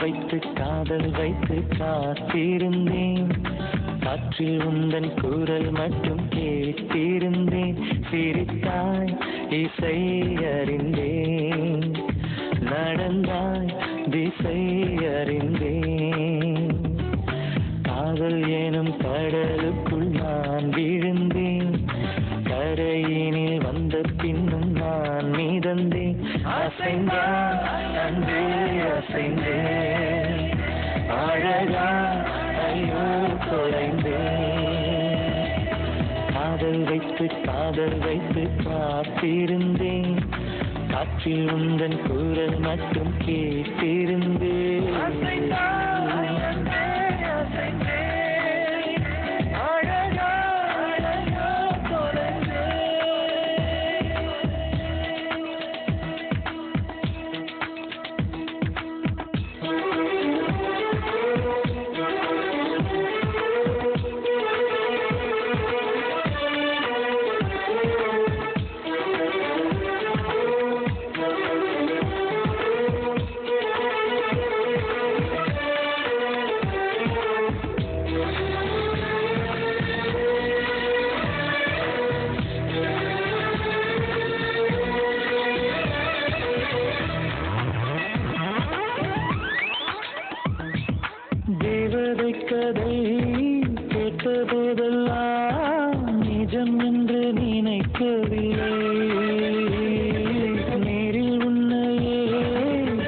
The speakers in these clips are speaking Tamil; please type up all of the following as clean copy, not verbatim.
வைத்து காதல் வைத்து காத்திருந்தேன். காற்றில் உந்தன் குரல் மட்டும் கேட்டிருந்தேன். சிரித்தாய் இசை அறிந்தேன், நடந்தாய் திசை அறிந்தேன். காதல் எனும் கடலுக்குள் நான் விழுந்தேன். கரையினில் வந்த பின்னும் நான் மிதந்தேன். அசைந்தான் அன்பே அசைந்தேன், அழகா ஐயோ தொலைந்தேன். காதல் வைத்து காத்திருந்தேன். காற்றில் உந்தன் குரல் மட்டும் கேட்டிருந்தேன். தேவதை கதை கேட்ட போதெல்லாம் நிஜம் என்று நினைக்கவில்லை. நேரில் உன்னையே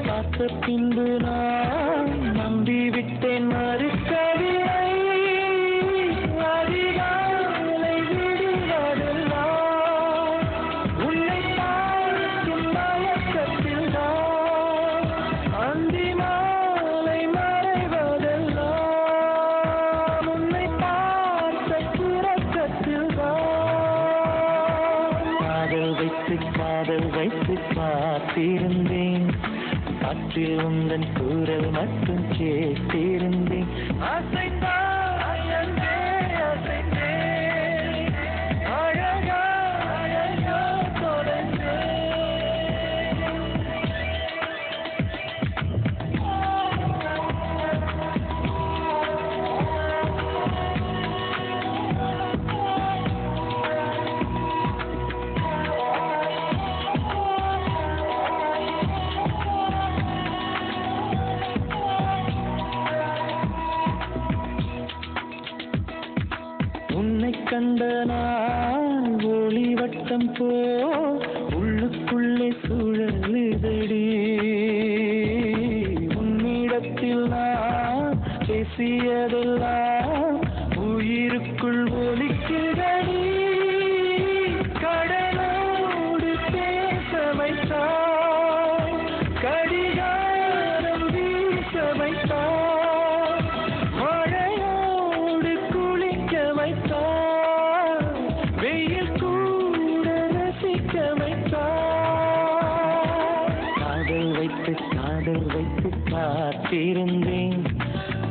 பார்த்த பின்பு நான் நம்பிவிட்டேன், மறுக்கவில்லை. அதிகாலை விடுவதெல்லாம் உன்னை பார்க்கும் மயக்கத்தில் தான், அந்தி மாலை மறைவதெல்லாம் உன்னை பார்த்த கிறக்கத்தில் தான். காதல் வைத்து காத்திருந்தேன். காற்றில் உந்தன் குரல் மட்டும் கேட்டிருந்தேன். அசைந்தான் அன்பே அசைந்தேன், அழகா ஐயோ தொலைந்தேன். உன்னை கண்ட நான் ஒளி வட்டம் போ உள்ளுக்குள்ளே சுழலுதடி. உன்னிடத்தில் நான் பேசியதெல்லாம் உயிருக்குள் ஒலிக்குதடி. கடலோடு பேச வைத்தாய், கடிகாரம் வீச வைத்தாய், மழையோடு குளிக்க வைத்தாய், வெயில் கூட ரசிக்க வைத்தாய். காதல் வைத்து காத்திருந்தேன்.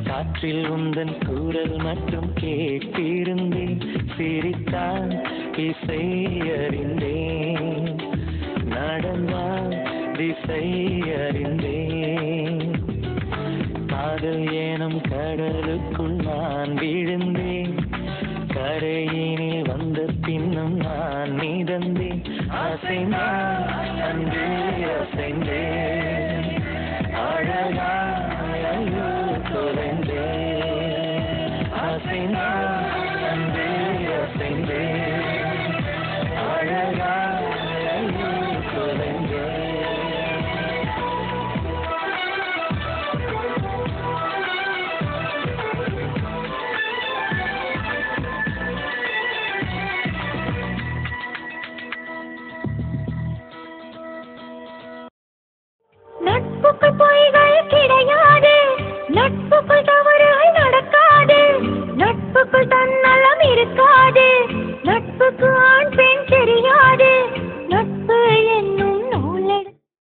காற்றில் உந்தன் குரல் மட்டும் கேட்டிருந்தேன். சிரித்தான் இசை அறிந்தேன், நடந்தால் திசை அறிந்தேன். காதல் எனும் கடலுக்குள் நான் விழுந்தேன். கரையினில் வந்த பின்னும் நான் மிதந்தேன். அசைந்தான் அன்பே அசைந்தேன், அழகா ஐயோ தொலைந்தேன். அசைந்தான் அன்பே அசைந்தேன்.